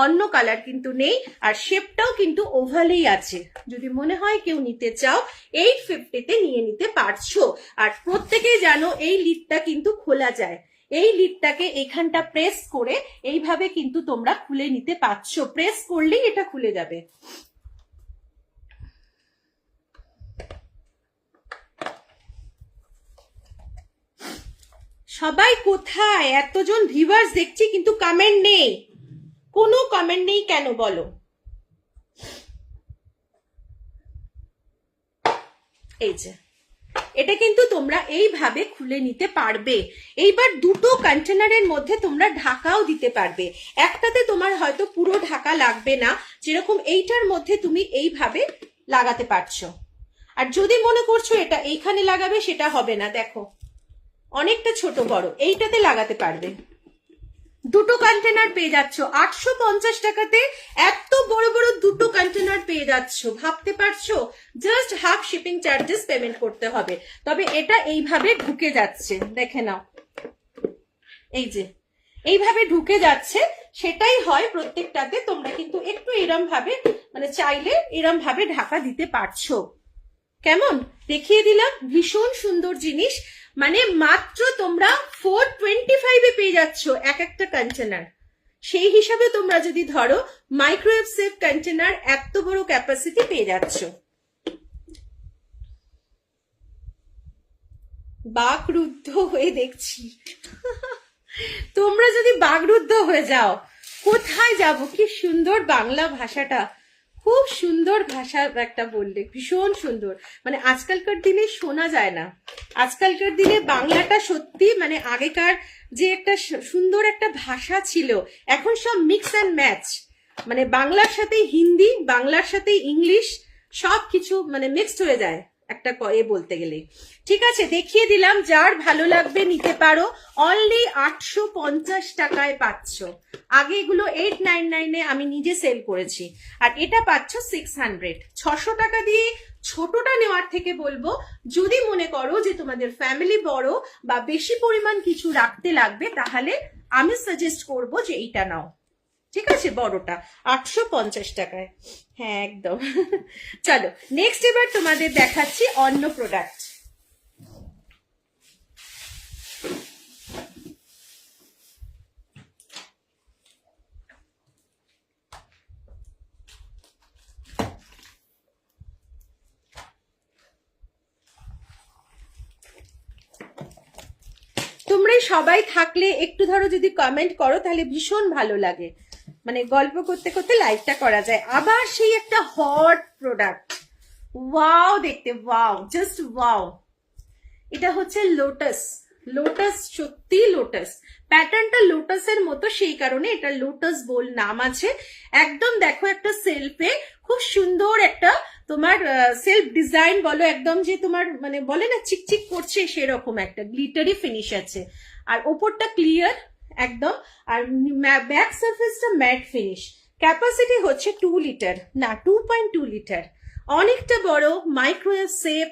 অন্য কালার কিন্তু নেই, আর শেপটাও কিন্তু ওভালেই আছে। যদি মনে হয় কেউ নিতে চাও 850-তে নিয়ে নিতে পারছো। আর প্রত্যেকেই জানো এই লিডটা কিন্তু খোলা যায়, এই লিডটাকে এখানটা প্রেস করে এইভাবে কিন্তু তোমরা খুলে নিতে পারছো, প্রেস করলেই এটা খুলে যাবে। সবাই কোথায়? এতজন ভিউয়ার্স দেখছি কিন্তু কমেন্ট নেই, কোনো কমেন্ট নেই কেন বলো? এই যে এটা কিন্তু তোমরা এইভাবে খুলে নিতে পারবে। এইবার দুটো কন্টেনারের মধ্যে তোমরা ঢাকাও দিতে পারবে, একটাতে তোমার হয়তো পুরো ঢাকা লাগবে না, যেরকম এইটার মধ্যে তুমি এইভাবে লাগাতে পারছো। আর যদি মনে করছো এটা এইখানে লাগাবে, সেটা হবে না, দেখো অনেকটা ছোট বড়, এইটাতে লাগাতে পারবে। দুটো কন্টেনার পেয়ে যাচ্ছ 850 টাকাতে, এত বড় বড় দুটো কন্টেনার পেয়ে যাচ্ছ, ভাবতে পারছো? Just half shipping charges payment করতে হবে। তবে এটা এইভাবে ঢুকে যাচ্ছে, দেখে নাও, এই যে এইভাবে ঢুকে যাচ্ছে, সেটাই হয় প্রত্যেকটাতে। তোমরা কিন্তু একটু এরম ভাবে মানে চাইলে এরম ভাবে ঢাকা দিতে পারছো। কেমন দেখিয়ে দিলাম, ভীষণ সুন্দর জিনিস। মানে মাত্র তোমরা 425-এ পেয়ে যাচ্ছ এক একটা কন্টেনার। সেই হিসাবে তোমরা যদি ধরো মাইক্রোওয়েভ সেফ কন্টেনার এত বড় ক্যাপাসিটি পেয়ে যাচ্ছ। বাকরুদ্ধ হয়ে দেখছি তোমরা যদি বাকরুদ্ধ হয়ে যাও, কোথায় যাব? কি সুন্দর বাংলা ভাষাটা, খুব সুন্দর ভাষা একটা বললে, ভীষণ সুন্দর। মানে আজকালকার দিনে শোনা যায় না, আজকালকার দিনে বাংলাটা সত্যি মানে আগেকার যে একটা সুন্দর একটা ভাষা ছিল, এখন সব মিক্স অ্যান্ড ম্যাচ, মানে বাংলার সাথে হিন্দি, বাংলার সাথে ইংলিশ, সব কিছু মানে মিক্সড হয়ে যায় একটা বলতে গেলে। ঠিক আছে, দেখিয়ে দিলাম, যার ভালো লাগবে নিতে পারো। অনলি 850 টাকায় পাচ্ছ। আগে এগুলো 899-এ আমি নিজে সেল করেছি, আর এটা পাচ্ছ 600। 600 টাকা দিয়ে ছোটটা নেওয়ার থেকে বলবো, যদি মনে করো যে তোমাদের ফ্যামিলি বড় বা বেশি পরিমাণ কিছু রাখতে লাগবে, তাহলে আমি সাজেস্ট করব যে এইটা নাও। ঠিক আছে, বড়টা 850 টাকায়। হ্যাঁ একদম চলো নেক্সট এবার তোমাদের দেখাচ্ছি অন্য প্রোডাক্ট। তোমরা সবাই থাকলে একটু ধরো যদি কমেন্ট করো তাহলে ভীষণ ভালো লাগে, মানে গল্প করতে করতে লাইভটা করা যায়। আবার সেই একটা হট প্রোডাক্ট, ওয়াও দেখতে, ওয়াও, জাস্ট ওয়াও। এটা হচ্ছে লোটাস। লোটাস, সত্যি লোটাস, প্যাটার্নটা লোটাসের মতো, সেই কারণে এটা লোটাস বোল নাম আছে। একদম দেখো একটা সেলফে খুব সুন্দর একটা তোমার সেলফ ডিজাইন বলো, একদম যে তোমার মানে বলে না চিকচিক করছে, সেরকম একটা গ্লিটারি ফিনিশ আছে। আর ওপরটা ক্লিয়ার একদম, আর ব্যাক সারফেসটা ম্যাট ফিনিশ। ক্যাপাসিটি হচ্ছে 2 লিটার, না 2.2 লিটার, অনেকটা বড়, মাইক্রোওয়েভ সেফ।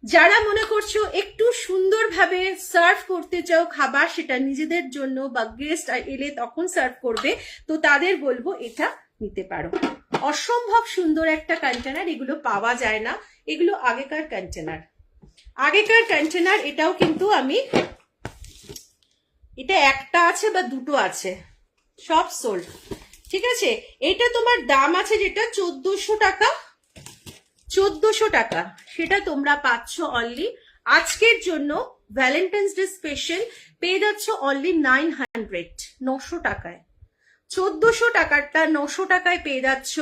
যারা মনে করছো একটু সুন্দরভাবে সার্ভ করতে চাও খাবার, সেটা নিজেদের জন্য বা গেস্ট এলে তখন সার্ভ করবে, তো তাদের বলবো এটা নিতে পারো। অসম্ভব সুন্দর একটা কন্টেনার, এগুলো পাওয়া যায় না, এগুলো আগেকার কন্টেনার, আগেকার কন্টেনার। এটাও কিন্তু আমি, এটা একটা আছে বা দুটো আছে, সব সোল্ড। ঠিক আছে, এটা তোমার দাম আছে যেটা 1400 টাকা, 1400 টাকা, সেটা তোমরা পাচ্ছ অনলি আজকের জন্য ভ্যালেন্টাইন্স ডে স্পেশাল পেয়ে যাচ্ছ অনলি 900 টাকায়। 1400 টাকারটা 900 টাকায় পেয়ে যাচ্ছ,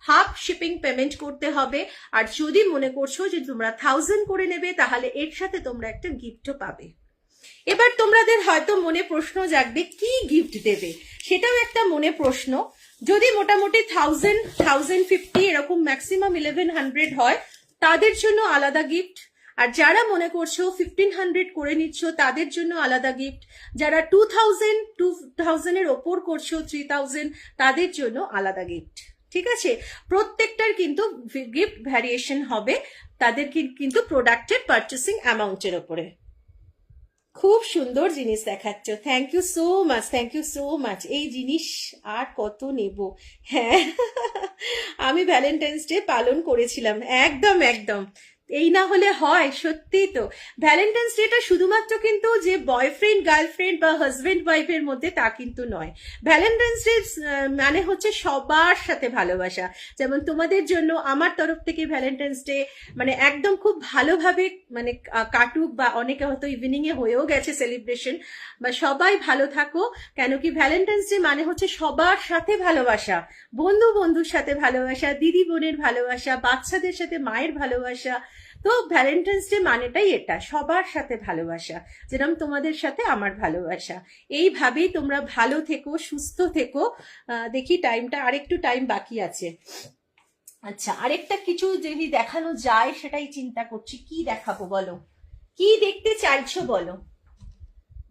হাফ শিপিং পেমেন্ট করতে হবে। আর যদি মনে করছো যে তোমরা 1000 করে নেবে, তাহলে এর সাথে তোমরা একটা গিফটও পাবে। এবার তোমাদের হয়তো মনে প্রশ্ন জাগবে কি গিফট দেবে, সেটাও একটা মনে প্রশ্ন। যদি মোটামুটি 1000, 1050 এরকম ম্যাক্সিমাম 1100 হয়, তাদের জন্য আলাদা গিফট। আর যারা মনে করছো 1500 করে নিচ্ছ, তাদের জন্য আলাদা গিফট। যারা 2000 এর ওপর করছো, 3000, তাদের জন্য আলাদা গিফট। ঠিক আছে, প্রত্যেকটার কিন্তু গিফট ভ্যারিয়েশন হবে তাদের কিন্তু প্রোডাক্টের পারচেসিং অ্যামাউন্টের ওপরে। খুব সুন্দর জিনিস দেখাচ্ছ, thank you so much, thank you so much. এই জিনিস আর কত নেব। হ্যাঁ, আমি ভ্যালেন্টাইন্স ডে পালন করেছিলাম, একদম একদম। এই না হলে হয়, সত্যি তো। ভ্যালেন্টাইন্স ডেটা শুধুমাত্র কিন্তু যে বয়ফ্রেন্ড গার্লফ্রেন্ড বা হাজবেন্ড ওয়াইফের মধ্যে তা কিন্তু নয়। ভ্যালেন্টাইন্স ডে মানে হচ্ছে সবার সাথে ভালোবাসা। যেমন তোমাদের জন্য আমার তরফ থেকে ভ্যালেন্টাইন্স ডে মানে একদম খুব ভালোভাবে মানে কাটুক, বা অনেকে হয়তো ইভিনিং এ হয়েও গেছে সেলিব্রেশন, বা সবাই ভালো থাকো। কেন কি ভ্যালেন্টাইন্স ডে মানে হচ্ছে সবার সাথে ভালোবাসা, বন্ধু বন্ধুর সাথে ভালোবাসা, দিদি বোনের ভালোবাসা, বাচ্চাদের সাথে মায়ের ভালোবাসা। তো ভ্যালেন্টাইন্স ডে মানেটাই এটা, সবার সাথে ভালোবাসা, যেরকম তোমাদের সাথে আমার ভালোবাসা। এইভাবেই তোমরা ভালো থেকো, সুস্থ থেকো। দেখি টাইমটা, আরেকটু টাইম বাকি আছে। আচ্ছা, আরেকটা কিছু যদি দেখানো যায় সেটাই চিন্তা করছি, কি দেখাবো বলো, কি দেখতে চাইছো বলো।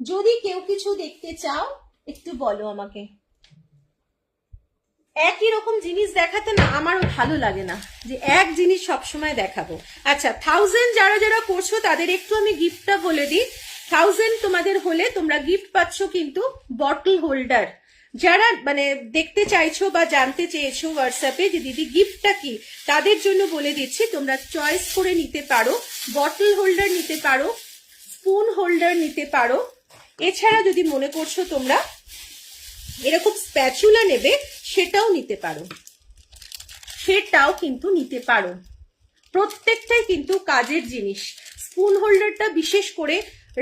যদি কেউ কিছু দেখতে চাও একটু বলো আমাকে। একই রকম জিনিস দেখাতে না আমারও ভালো লাগে না, যে এক জিনিস সবসময় দেখাবো। আচ্ছা, 1000 যারা যারা করছো তাদের একটু আমি গিফটটা বলে দিই। 1000 তোমাদের হলে তোমরা গিফট পাচ্ছ কিন্তু বটল হোল্ডার। যারা মানে দেখতে চাইছো বা জানতে চেয়েছো হোয়াটসঅ্যাপে যে দিদি গিফটটা কি, তাদের জন্য বলে দিচ্ছি, তোমরা চয়েস করে নিতে পারো। বটল হোল্ডার নিতে পারো, স্পুন হোল্ডার নিতে পারো। এছাড়া যদি মনে করছো তোমরা এরকম স্প্যাচুলা নেবে, সেটাও নিতে পারো, সেটাও কিন্তু নিতে পারো। প্রত্যেকটাই কিন্তু কাজের জিনিস। স্পুন হোল্ডারটা বিশেষ করে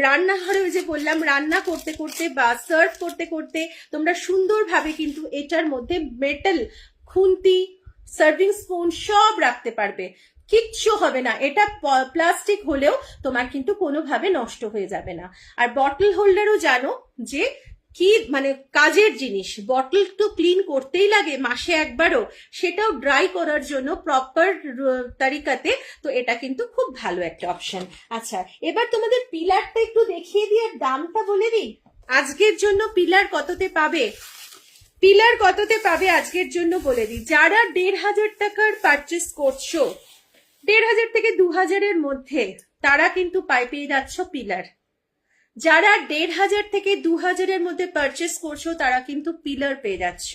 রান্নাঘরে, ওই যে বললাম, রান্না করতে করতে বা সার্ভ করতে করতে তোমরা সুন্দরভাবে কিন্তু এটার মধ্যে মেটাল খুন্তি, সার্ভিং স্পুন সব রাখতে পারবে, কিচ্ছু হবে না। এটা প্লাস্টিক হলেও তোমার কিন্তু কোনোভাবে নষ্ট হয়ে যাবে না। আর বটল হোল্ডারও জানো যে কি মানে কাজের জিনিস, বটল তো ক্লিন করতেই লাগে মাসে একবারও, সেটাও ড্রাই করার জন্য প্রপার তারিকাতে। তো এটা কিন্তু খুব ভালো একটা অপশন। আচ্ছা, এবার তোমাদের পিলারটা একটু দেখিয়ে দিয়ে দামটা বলে দিই। আজকের জন্য পিলার কততে পাবে, পিলার কততে পাবে আজকের জন্য বলে দিই। যারা 1500 টাকার পারচেস করছো, 1500 থেকে 2000 মধ্যে, তারা কিন্তু পেয়ে যাচ্ছ পিলার। যারা 1500 থেকে 2000 মধ্যে পারচেস করছো তারা কিন্তু পিলার পেয়ে যাচ্ছ।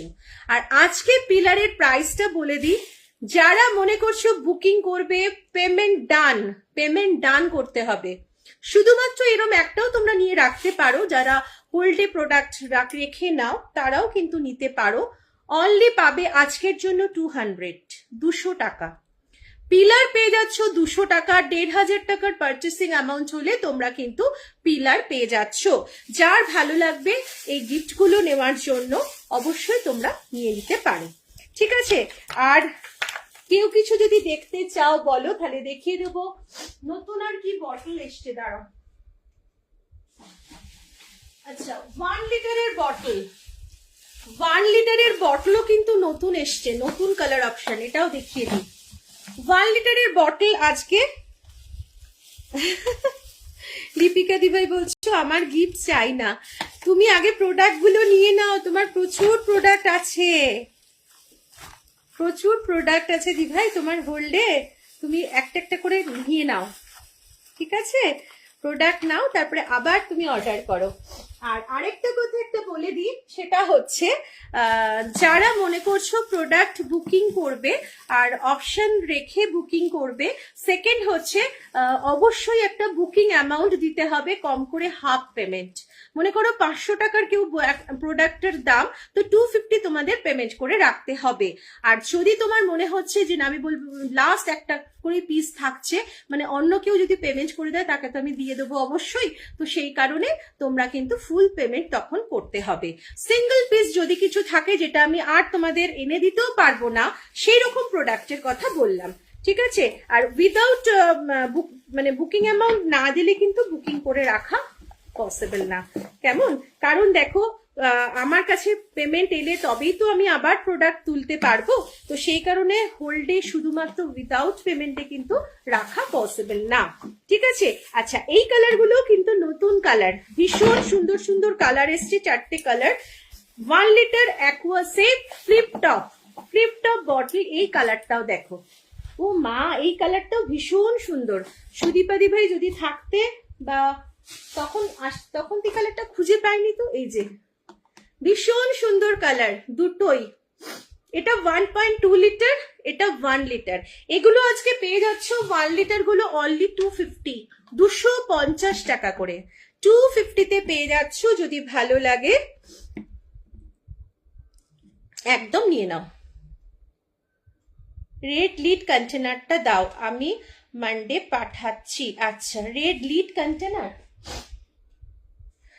আর আজকে পিলারের প্রাইসটা বলে দিই। যারা মনে করছো বুকিং করবে, পেমেন্ট ডান করতে হবে। শুধুমাত্র এরম একটাও তোমরা নিয়ে রাখতে পারো, যারা হোল্ডে প্রোডাক্ট রেখে নাও তারাও কিন্তু নিতে পারো। অনলি পাবে আজকের জন্য 200 টাকা। পিলার পেয়ে যাচ্ছ 200 টাকা। 1500 টাকার পারচেসিং অ্যামাউন্ট হলে তোমরা কিন্তু পিলার পেয়ে যাচ্ছ। যার ভালো লাগবে এই গিফটগুলো নেওয়ার জন্য অবশ্যই তোমরা নিয়ে নিতে পারো, ঠিক আছে। আর কেউ কিছু যদি দেখতে চাও বলো, তাহলে দেখিয়ে দেবো। নতুন আর কি বটল এসছে, দাঁড়াও। আচ্ছা, 1 লিটারের বটল, 1 লিটারের বটলও কিন্তু নতুন এসছে, নতুন কালার অপশন, এটাও দেখিয়ে দিই। 1 লিটারের বটল আজকে দীপিকা দিভাই বলছো আমার গিফট চাই না, তুমি আগে প্রোডাক্ট গুলো নিয়ে নাও, তোমার প্রচুর প্রোডাক্ট আছে, প্রচুর প্রোডাক্ট আছে দিভাই তোমার হোল্ডে, তুমি একটা একটা করে নিয়ে নাও, ঠিক আছে। প্রোডাক্ট নাও, তারপরে আবার তুমি অর্ডার করো। আর আরেকটা কথা একটা বলে দিই, সেটা হচ্ছে যারা মনে করছো প্রোডাক্ট বুকিং করবে আর অপশন রেখে বুকিং করবে, সেকেন্ড হচ্ছে অবশ্যই একটা বুকিং অ্যামাউন্ট দিতে হবে, কম করে হাফ পেমেন্ট। মনে করো 500 টাকার কেউ প্রোডাক্টের দাম, তো 250 তোমাদের পেমেন্ট করে রাখতে হবে। আর যদি তোমার মনে হচ্ছে যে না, আমি বলবো লাস্ট একটা করে পিস থাকছে, মানে অন্য কেউ যদি পেমেন্ট করে দেয় তাকে তো আমি দিয়ে দেবো অবশ্যই, তো সেই কারণে তোমরা কিন্তু ফুল পেমেন্ট তখন করতে হবে। সিঙ্গেল পিস যদি কিছু থাকে যেটা আমি আর তোমাদের এনে দিতেও পারবো না, সেই রকম প্রোডাক্টের কথা বললাম, ঠিক আছে। আর উইদাউট মানে বুকিং অ্যামাউন্ট না দিলে কিন্তু বুকিং করে রাখা পসিবল না, কেমন। কারণ দেখো আমার কাছে পেমেন্ট এলে তবেই তো আমি আবার প্রোডাক্ট তুলতে পারবো, তো সেই কারণে হোল্ডে শুধুমাত্র উইদাউট পেমেন্টে কিন্তু রাখা পসিবল না, ঠিক আছে। আচ্ছা, এই কালার গুলো কিন্তু নতুন কালার, ভীষণ সুন্দর সুন্দর কালার এসছে, 4টে colour. 1 litre Aquasave flip top bottle, এই কালারটাও দেখো, ও মা, এই কালারটাও ভীষণ সুন্দর। সুদীপাদি ভাই যদি থাকতে বা তখন তুই কালারটা খুঁজে পাইনি তো, এই যে ভীষণ সুন্দর কালার দুটোই। এটা 1.2 লিটার, এটা 1 লিটার। এগুলো আজকে পেয়ে যাচ্ছ 1 লিটার গুলো অনলি 250, 250 টাকা করে 250 পেয়ে যাচ্ছ। যদি ভালো লাগে একদম নিয়ে নাও। রেড লিড কন্টেনারটা দাও, আমি মানডে পাঠাচ্ছি। আচ্ছা, red lid container,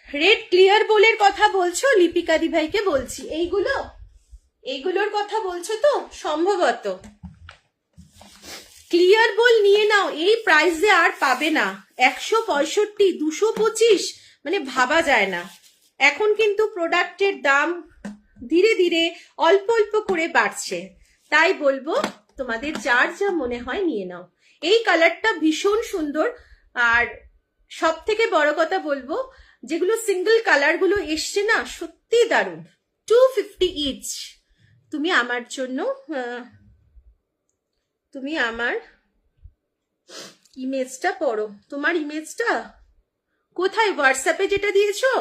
red clear বোলের কথা বলছো? লিপিকা দি ভাইকে বলছি, এইগুলোর কথা বলছো তো সম্ভবত। ক্লিয়ার বোল নিয়ে নাও, এই প্রাইসে আর পাবে না। 165, 225, মানে ভাবা যায় না। এখন কিন্তু প্রোডাক্টের দাম ধীরে ধীরে অল্প অল্প করে বাড়ছে, তাই বলবো তোমাদের যার যা মনে হয় নিয়ে নাও। এই কালারটা ভীষণ সুন্দর। আর সব থেকে বড় কথা বলবো, যেগুলো সিঙ্গেল কালার গুলো এসছে না, সত্যি দারুণ। 250 ইচ। তুমি আমার জন্য, তুমি আমার ইমেজটা পড়ো। তোমার ইমেজটা কোথায়? হোয়াটসঅ্যাপে যেটা দিয়েছো?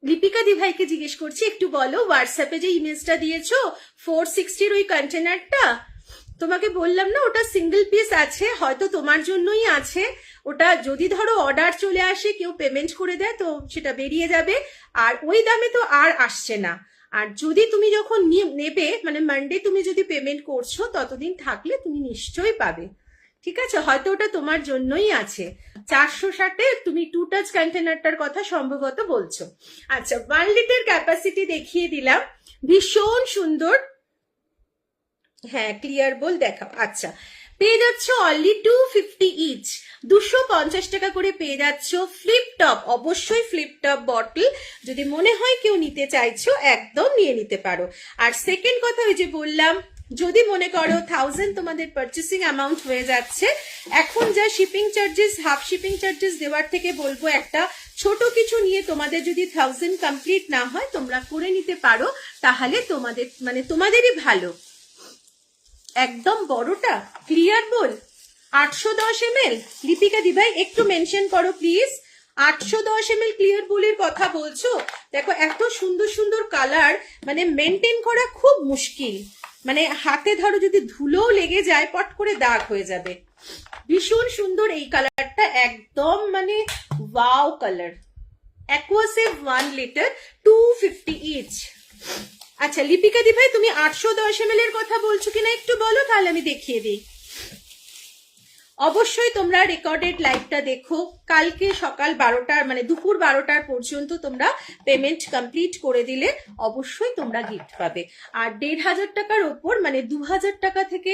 লিপিকা দি ভাইকে জিজ্ঞেস করছি, একটু বলো হোয়াটসঅ্যাপে যে ইমেজটা দিয়েছো 460 ওই কন্টেনারটা। তোমাকে বললাম না ওটা সিঙ্গেল পিস আছে, হয়তো তোমার জন্যই আছে। ওটা যদি ধরো অর্ডার চলে আসে, কেউ পেমেন্ট করে দেয়, তো সেটা বেরিয়ে যাবে, আর ওই দামে তো আর আসছে না। আর যদি তুমি যখন নেবে, মানে মানডে তুমি যদি পেমেন্ট করছো, ততদিন থাকলে তুমি নিশ্চয়ই পাবে। ঠিক আছে, হয়তো ওটা তোমার জন্যই আছে। 460-এ তুমি 2 টাচ কন্টেনারটার কথা সম্ভবত বলছো। আচ্ছা, 1 লিটার ক্যাপাসিটি দেখিয়ে দিলাম, ভীষণ সুন্দর। হ্যাঁ, ক্লিয়ার বোল দেখাও। আচ্ছা, পেয়ে যাচ্ছ অনলি 250 ইচ, 250 টাকা করে পেয়ে যাচ্ছ। ফ্লিপ টপ, অবশ্যই ফ্লিপ টপ বটল যদি মনে হয় কেউ নিতে চাইছো, একদম নিয়ে নিতে পারো। আর সেকেন্ড কথা, ওই যে বললাম, যদি মনে করো 1000 তোমাদের পারচেসিং অ্যামাউন্ট হয়ে যাচ্ছে, এখন যা shipping charges, half shipping charges দেওয়ার থেকে বলবো একটা ছোট কিছু নিয়ে তোমাদের যদি 1000 কমপ্লিট না হয়, তোমরা করে নিতে পারো, তাহলে তোমাদের মানে তোমাদেরই ভালো। একদম বড়টা ক্লিয়ার বোল 810 ml। লিপিকা দি ভাই একটু মেনশন করো প্লিজ, 810 ml ক্লিয়ার বোলের কথা বলছো? দেখো এত সুন্দর সুন্দর কালার, মানে মেনটেন করা খুব মুশকিল। মানে হাতে ধরো যদি ধুলোও লেগে যায়, পট করে দাগ হয়ে যাবে। ভীষণ সুন্দর এই কালারটা, একদম মানে wow colour. Aquasave 1 litre 250 each. আচ্ছা লিপিকা দি ভাই, তুমি 810 ml এর কথা বলছো কিনা একটু বলো, তাহলে আমি দেখিয়ে দিই। অবশ্যই তোমরা রেকর্ডেড লাইভটা দেখো। কালকে সকাল 12টার মানে দুপুর 12টার পর্যন্ত তোমরা পেমেন্ট কমপ্লিট করে দিলে অবশ্যই তোমরা গিফট পাবে। আর 1500 টাকার ওপর মানে 2000 টাকা থেকে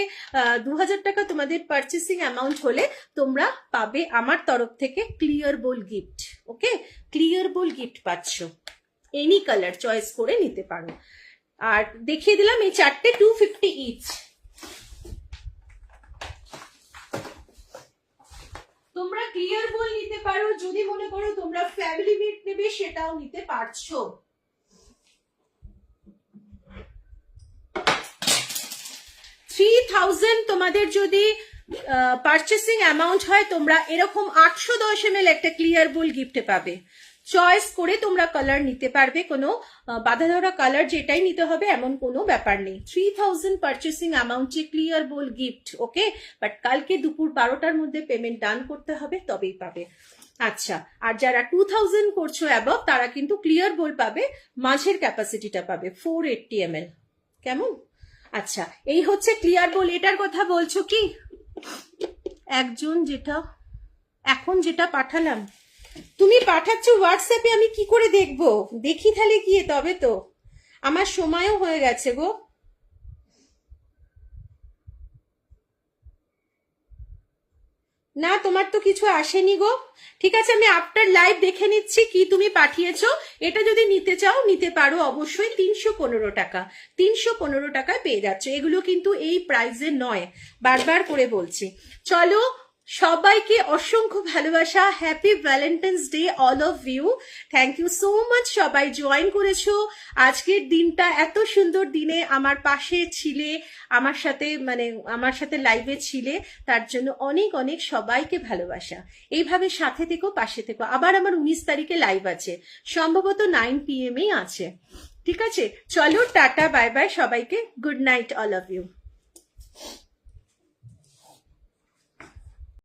2000 টাকা তোমাদের পারচেসিং অ্যামাউন্ট হলে তোমরা পাবে আমার তরফ থেকে ক্লিয়ার বোল গিফট। ওকে, ক্লিয়ার বোল গিফট পাচ্ছ, এনি কালার চয়েস করে নিতে পারো। আর দেখিয়ে দিলাম এই চারটে 250 ইচ। তোমরা ক্লিয়ার বোল নিতে পারো, যদি মনে করো তোমরা ফ্যামিলি মেট নেবে সেটাও নিতে পারছো। 3000 তোমাদের যদি পারচেসিং অ্যামাউন্ট হয়, তোমরা এরকম 810 ml একটা ক্লিয়ার বোল গিফটে পাবে। চয়েস করে তোমরা কালার নিতে পারবে, কোনো বাধা ধরা কালার যেটাই নিতে হবে এমন কোনো ব্যাপার নেই। 3000 পারচেসিং অ্যামাউন্টে clear bowl gift. Okay, but কালকে দুপুর 12টার মধ্যে পেমেন্ট ডান করতে হবে, তবেই পাবে। আচ্ছা, আর যারা 2000 করছো অ্যাবভ, তারা কিন্তু ক্লিয়ার বোল পাবে, মাঝের ক্যাপাসিটিটা পাবে 480 ml। কেমন? আচ্ছা, এই হচ্ছে ক্লিয়ার বোল। এটার কথা বলছো কি? একজন যেটা এখন যেটা পাঠালাম, তুমি পাঠাচ্ছ হোয়াটসঅ্যাপে, আমি কি করে দেখবো? দেখি তাহলে গিয়ে, তবে তো। আমার সময়ও হয়ে গেছে গো। না, তোমার তো কিছু আসেনি গো। ঠিক আছে, আমি আফটার লাইভ দেখে নিচ্ছি কি তুমি পাঠিয়েছো। এটা যদি নিতে চাও নিতে পারো, অবশ্যই 315 টাকা, 315 টাকায় পেয়ে যাচ্ছ। এগুলো কিন্তু এই প্রাইসে নয়, বারবার করে বলছি। চলো সবাইকে অসংখ্য ভালোবাসা, happy Valentine's day all of you. Thank you so much সবাই জয়েন করেছো আজকের দিনটা, এত সুন্দর দিনে আমার পাশে ছিলে, আমার সাথে লাইভে ছিলে, তার জন্য অনেক অনেক সবাইকে ভালোবাসা। এইভাবে সাথে থেকো, পাশে থেকো। আবার আমার 19 তারিখে লাইভ আছে, সম্ভবত 9 PM আছে। ঠিক আছে, চলো টাটা বাই বাই সবাইকে, good night all of you.